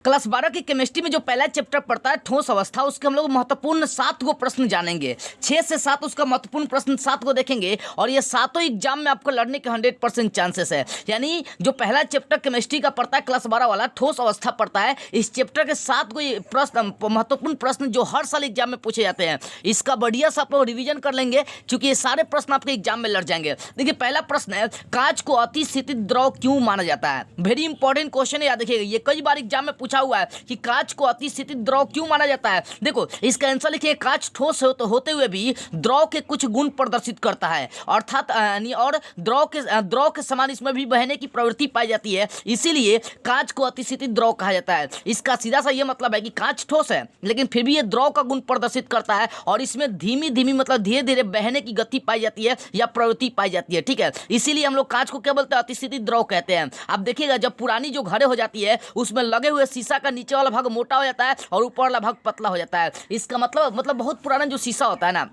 Class 12 की chemistry में जो पहला चैप्टर पड़ता है ठोस अवस्था, उसके हम लोग महत्वपूर्ण 7 गो प्रश्न जानेंगे। 6 से 7 उसका महत्वपूर्ण प्रश्न 7 को देखेंगे और ये सातों एग्जाम में आपको लड़ने के 100% चांसेस है। यानी जो पहला चैप्टर केमिस्ट्री का पड़ता है क्लास 12 वाला ठोस अवस्था पड़ता है, इस चैप्टर के 7 गो प्रश्न महत्वपूर्ण प्रश्न जो हर साल एग्जाम में पूछे जाते हैं, इसका बढ़िया से आप लोग रिविजन कर लेंगे क्योंकि ये सारे प्रश्न आपके एग्जाम में लड़ जाएंगे। देखिए पहला प्रश्न है, कांच को अतिशीतित द्रव क्यों माना जाता है? वेरी इंपॉर्टेंट क्वेश्चन है, याद रखिएगा। ये कई बार एग्जाम में पूछा हुआ है कि कांच को अतिशीतित द्रव क्यों माना जाता है। देखो इसका आंसर लिखिए, कांच ठोस होते हुए भी द्रव के कुछ गुण प्रदर्शित करता है, अर्थात और द्रव के समान इसमें भी बहने की प्रवृत्ति पाई जाती है, इसीलिए कांच को अतिशीतित द्रव कहा जाता है। इसका सीधा सा ये मतलब है कि कांच ठोस है लेकिन फिर भी ये द्रव का गुण प्रदर्शित करता है और इसमें धीमी धीमी मतलब धीरे धीरे बहने की गति पाई जाती है या प्रवृत्ति पाई जाती है। ठीक है, इसीलिए हम लोग कांच को क्या बोलते हैं? अतिशीतित द्रव कहते हैं। आप देखिएगा जब पुरानी जो घड़े हो जाती है उसमें लगे हुए शीशा का नीचे वाला भाग मोटा हो जाता है और ऊपर वाला भाग पतला हो जाता है। इसका मतलब बहुत पुराना जो शीशा होता है ना,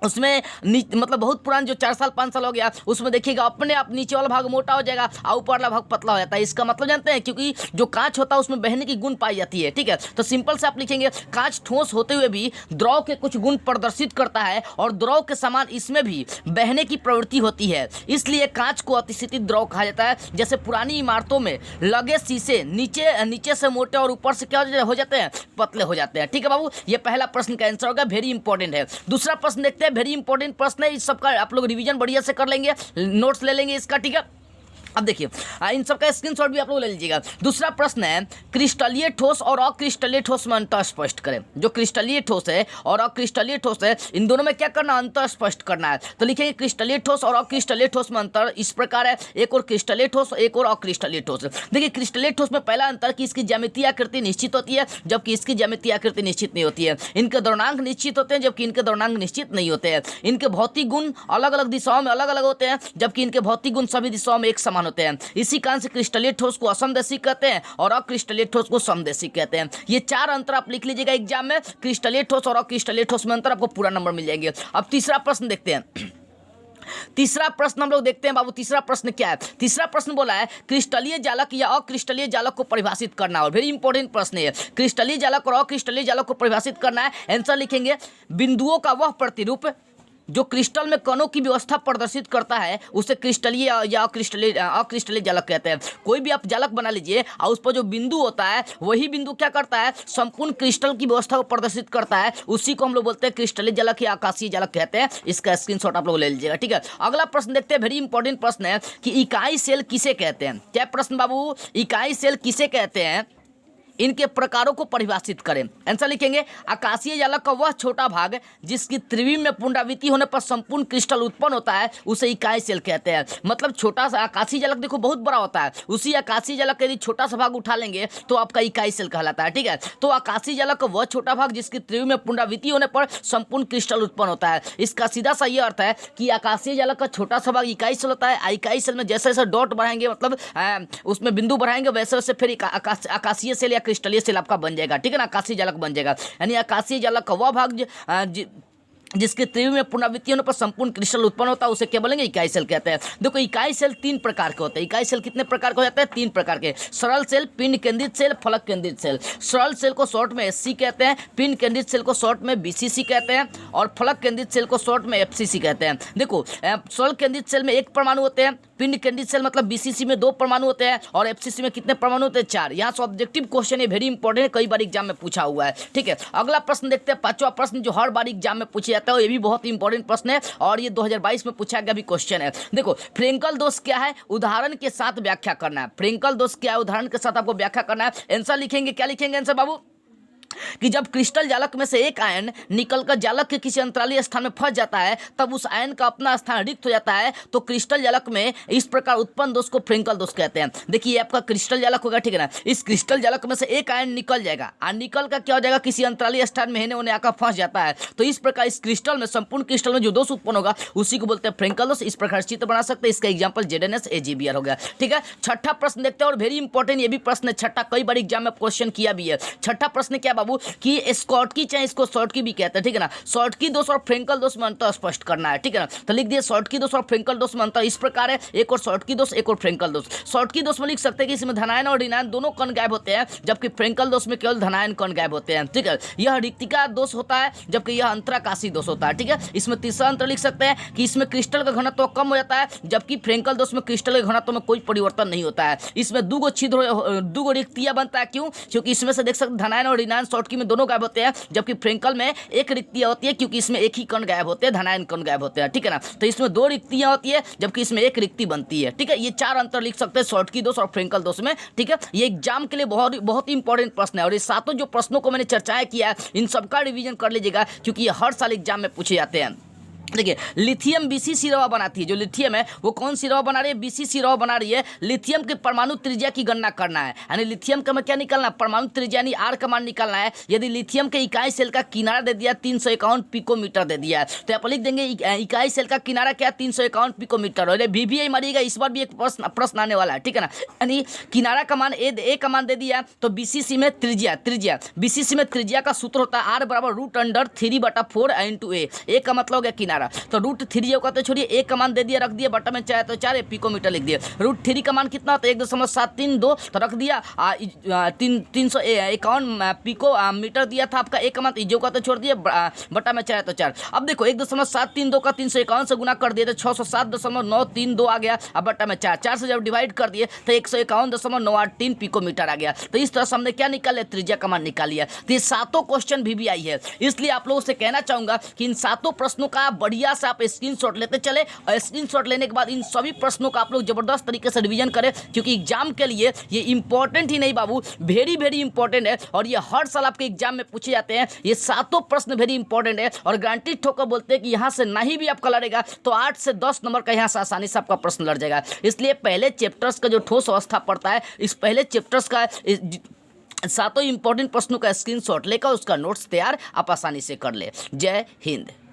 उसमें मतलब बहुत पुराना जो 4 साल 5 साल हो गया, उसमें देखिएगा अपने आप नीचे वाला भाग मोटा हो जाएगा और ऊपर वाला भाग पतला हो जाता है। इसका मतलब जानते हैं, क्योंकि जो कांच होता है उसमें बहने की गुण पाई जाती है। ठीक है, तो सिंपल से आप लिखेंगे, कांच ठोस होते हुए भी द्रव के कुछ गुण प्रदर्शित करता है और द्रव के समान इसमें भी बहने की प्रवृत्ति होती है, इसलिए कांच को अतिशीतित द्रव कहा जाता है। जैसे पुरानी इमारतों में लगे शीशे नीचे से मोटे और ऊपर से क्या हो जाते हैं? पतले हो जाते हैं। ठीक है बाबू, ये पहला प्रश्न का आंसर होगा, वेरी इंपॉर्टेंट है। दूसरा प्रश्न देखते हैं, वेरी इंपॉर्टेंट प्रश्न है, इस सबका आप लोग रिवीजन बढ़िया से कर लेंगे, नोट्स ले लेंगे इसका। ठीक है, अब देखिए इन सबका स्क्रीनशॉट भी आप लोग ले लीजिएगा। दूसरा प्रश्न है, क्रिस्टलीय ठोस और अक्रिस्टलीय ठोस में अंतर स्पष्ट करें। जो क्रिस्टलीय ठोस है और अक्रिस्टलीय ठोस है, इन दोनों में क्या करना? अंतर स्पष्ट करना है। तो लिखेंगे क्रिस्टलीय ठोस और अक्रिस्टलीय ठोस में अंतर इस प्रकार है, एक और क्रिस्टलीय ठोस एक और अक्रिस्टलीय ठोस। देखिए क्रिस्टलीय ठोस में पहला अंतर कि इसकी ज्यामितीय आकृति निश्चित होती है जबकि इसकी ज्यामितीय आकृति निश्चित नहीं होती है। इनके द्रव्यमान निश्चित होते हैं जबकि इनके द्रव्यमान निश्चित नहीं होते हैं। इनके भौतिक गुण अलग अलग दिशाओं में अलग अलग होते हैं जबकि इनके भौतिक गुण सभी दिशाओं में एक समान होते हैं। इसी कारण से क्रिस्टलीय ठोस को असमदैशिक कहते हैं और अक्रिस्टलीय ठोस को समदैशिक कहते हैं। ये 4 अंतर आप लिख लीजिएगा एग्जाम में, क्रिस्टलीय ठोस और अक्रिस्टलीय ठोस में अंतर, आपको पूरा नंबर मिल जाएंगे। अब तीसरा प्रश्न देखते हैं। तीसरा प्रश्न हम लोग देखते हैं बाबू, तीसरा प्रश्न क्या है? तीसरा प्रश्न बोला है, क्रिस्टलीय जालक या अक्रिस्टलीय जालक को परिभाषित करना। और वेरी इंपॉर्टेंट प्रश्न है, क्रिस्टलीय जालक और अक्रिस्टलीय जालक को परिभाषित करना है। आंसर लिखेंगे, बिंदुओं का वह प्रतिरूप जो क्रिस्टल में कणों की व्यवस्था प्रदर्शित करता है उसे क्रिस्टलीय या अक्रिस्टलीय जालक कहते हैं। कोई भी आप जालक बना लीजिए और उस पर जो बिंदु होता है वही बिंदु क्या करता है? संपूर्ण क्रिस्टल की व्यवस्था को प्रदर्शित करता है, उसी को हम लोग बोलते हैं क्रिस्टलीय जालक या आकाशीय जालक कहते हैं। इसका स्क्रीनशॉट आप लोग ले लीजिएगा। ठीक है, अगला प्रश्न देखते हैं, वेरी इंपॉर्टेंट प्रश्न है कि इकाई सेल किसे कहते हैं? क्या प्रश्न बाबू? इकाई सेल किसे कहते हैं, इनके प्रकारों को परिभाषित करें। आंसर लिखेंगे, आकाशीय जालक का वह छोटा भाग जिसकी त्रिविम में पुनरावृत्ति होने पर संपूर्ण क्रिस्टल उत्पन्न होता है उसे इकाई सेल कहते हैं। मतलब छोटा सा आकाशीय जालक देखो बहुत बड़ा होता है, उसी आकाशीय जालक का यदि छोटा सा भाग उठा लेंगे तो आपका इकाई सेल कहलाता है। ठीक है, तो आकाशीय जालक का वह छोटा भाग जिसकी त्रिविम में पुनरावृत्ति होने पर संपूर्ण क्रिस्टल उत्पन्न होता है। इसका सीधा सा ये अर्थ है कि आकाशीय जालक का छोटा सा भाग इकाई सेल होता है। इकाई सेल में जैसे जैसे डॉट बढ़ाएंगे मतलब उसमें बिंदु बढ़ाएंगे वैसे वैसे फिर आकाशीय सेल या क्रिस्टलीय सेल आपका बन जाएगा। ठीक है ना, आकाशीय जालक बन जाएगा। यानी आकाशीय जालक का वह भाग जिसके त्रिविम में पुनरावृत्ति होने पर संपूर्ण क्रिस्टल उत्पन्न होता है उसे क्या बोलेंगे? इकाई सेल कहते हैं। देखो इकाई सेल 3 प्रकार के होते हैं। इकाई सेल कितने प्रकार के हो जाते हैं? 3 प्रकार के, सरल सेल, पिंड केंद्रित सेल, फलक केंद्रित सेल। सरल सेल को शॉर्ट में SC कहते हैं, पिंड केंद्रित सेल को शॉर्ट में BCC कहते हैं और फलक केंद्रित सेल को शॉर्ट में FCC कहते हैं। देखो सरल केंद्रित सेल में 1 परमाणु होते हैं, पिंड केंद्रित सेल मतलब BCC में 2 परमाणु होते हैं और FCC में कितने परमाणु होते हैं? 4। यहाँ से ऑब्जेक्टिव क्वेश्चन है, वेरी इंपॉर्टेंट है, कई बार एग्जाम में पूछा हुआ है। ठीक है, अगला प्रश्न देखते हैं, 5वां प्रश्न जो हर बार एग्जाम में पूछा जाता है, ये भी बहुत इंपॉर्टेंट प्रश्न है और ये 2022 में पूछा गया भी क्वेश्चन है। देखो फ्रेंकल दोष क्या है, उदाहरण के साथ व्याख्या करना है। फ्रेंकल दोष क्या है, उदाहरण के साथ आपको व्याख्या करना है। आंसर लिखेंगे, क्या लिखेंगे आंसर बाबू? कि जब क्रिस्टल जालक में से एक आयन निकलकर जालक के किसी अंतरालीय स्थान में फंस जाता है तब उस आयन का अपना स्थान रिक्त हो जाता है, तो क्रिस्टल जालक में इस प्रकार उत्पन्न दोष को फ्रेंकल दोष कहते हैं। देखिए आपका क्रिस्टल जालक होगा, ठीक है ना, इस क्रिस्टल जालक में से एक आयन निकल जाएगा और निकल का क्या हो जाएगा? किसी अंतरालीय स्थान में हेने होने आकर फंस जाता है, तो इस प्रकार इस क्रिस्टल में संपूर्ण क्रिस्टल में जो दोष उत्पन्न होगा उसी को बोलते हैं फ्रेंकल दोष। इस प्रकार चित्र बना सकते हैं, इसका एग्जाम्पल ZNS AGBR हो गया। ठीक है, छठा प्रश्न देखते हैं और वेरी इंपॉर्टेंट ये भी प्रश्न है, छठा, कई बार एग्जाम में क्वेश्चन किया भी है। छठा प्रश्न क्या बाबू? बाबू कि स्कॉटकी चाहे इसको शॉर्टकी भी कहते हैं, ठीक है ना। शॉर्टकी दोष और फ्रेंकल दोष में अंतर स्पष्ट करना है, ठीक है ना। तो लिख दिए शॉर्टकी दोष और फ्रेंकल दोष में अंतर इस प्रकार है, एक और शॉर्टकी दोष, एक और फ्रेंकल दोष। शॉर्टकी दोष में लिख सकते हैं कि इसमें धनायन और ऋणायन दोनों कण गायब होते हैं, जबकि फ्रेंकल दोष में केवल धनायन कण गायब होते हैं, ठीक है। यह रिक्तिका दोष होता है, जबकि यह अंतराकाशी दोष होता है, ठीक है। इसमें तीसरा अंतर लिख सकते हैं कि इसमें क्रिस्टल का घनत्व कम हो जाता है, जबकि फ्रेंकल दोष में क्रिस्टल के घनत्व में कोई परिवर्तन नहीं होता है। इसमें दूगो छिद्र, दूगो रिक्तियां बनता है, क्यों? क्योंकि इसमें से देख सकते धनायन और ऋणायन शॉर्टकी में दोनों गायब होते हैं, जबकि फ्रेंकल में एक रिक्तियां होती है, क्योंकि इसमें एक ही कण गायब होते हैं, धनायन कण गायब होते हैं, ठीक है ना। तो इसमें दो रिक्तियां होती है, जबकि इसमें एक रिक्ति बनती है, ठीक है। ये चार अंतर लिख सकते हैं शॉर्टकी दोष और फ्रेंकल दोष में, ठीक है। ये एग्जाम के लिए बहुत बहुत ही इंपॉर्टेंट प्रश्न है, और ये सातों जो प्रश्नों को मैंने चर्चाएं किया है इन सबका रिवीजन कर लीजिएगा, क्योंकि ये हर साल एग्जाम में पूछे जाते हैं। देखिए, लिथियम बीसी सिरवा बनाती है, जो लिथियम है वो कौन सिरवा बना रही है? बीसी सिरवा बना रही है। लिथियम की परमाणु त्रिज्या की गणना करना है, यानी लिथियम का में क्या निकालना है? परमाणु त्रिज्या यानी आर का मान निकालना है। यदि लिथियम के इकाई सेल का किनारा दे दिया 351 पिकोमीटर दे दिया है, तो आप लिख देंगे इकाई सेल का किनारा क्या? 351 पिकोमीटर। और VBI मारिएगा, इस बार भी एक प्रश्न आने वाला है, ठीक है ना। यानी किनारा का मान ए का मान दे दिया, तो BCC में त्रिज्या BCC में त्रिज्या का सूत्र होता है R बराबर √3/4 × A का मतलब हो गया किनारा। तो √3 कहते छोड़िए, एक का मान दे दिया, रख दिया बटा में चाहे तो 4 पिकोमीटर लिख दिया। √3 का मान कितना होता है? 1.732, तो रख दिया 351 पिकोमीटर दिया था आपका। एक का मान जो कहते छोड़ दिया बटा में चाहे तो 4। अब देखो 1.732 का 351 से गुना कर दिए तो 607.932 आ गया, अब बटा में 4 से जब डिवाइड कर दिए तो 151.983 पिकोमीटर आ गया। तो इस तरह से हमने क्या निकाल लिया? त्रिज्या का मान निकाल लिया। तो ये सातों क्वेश्चन VBI है, इसलिए आप लोगों से कहना चाहूंगा कि इन सातों प्रश्नों का बढ़िया से आप स्क्रीनशॉट लेते चले, और स्क्रीनशॉट लेने के बाद इन सभी प्रश्नों का आप लोग जबरदस्त तरीके से रिवीजन करें, क्योंकि एग्जाम के लिए ये इंपॉर्टेंट ही नहीं बाबू, वेरी वेरी इंपॉर्टेंट है, और ये हर साल आपके एग्जाम में पूछे जाते हैं। ये सातों प्रश्न वेरी इंपॉर्टेंट है, और गारंटी ठोकर बोलते हैं कि यहाँ से नहीं भी आपका लड़ेगा तो 8 से 10 नंबर का यहाँ से आसानी से आपका प्रश्न लड़ जाएगा। इसलिए पहले चैप्टर्स का जो ठोस अवस्था पड़ता है, इस पहले चैप्टर्स का सातों इंपॉर्टेंट प्रश्नों का स्क्रीनशॉट लेकर उसका नोट्स तैयार आप आसानी से कर ले। जय हिंद।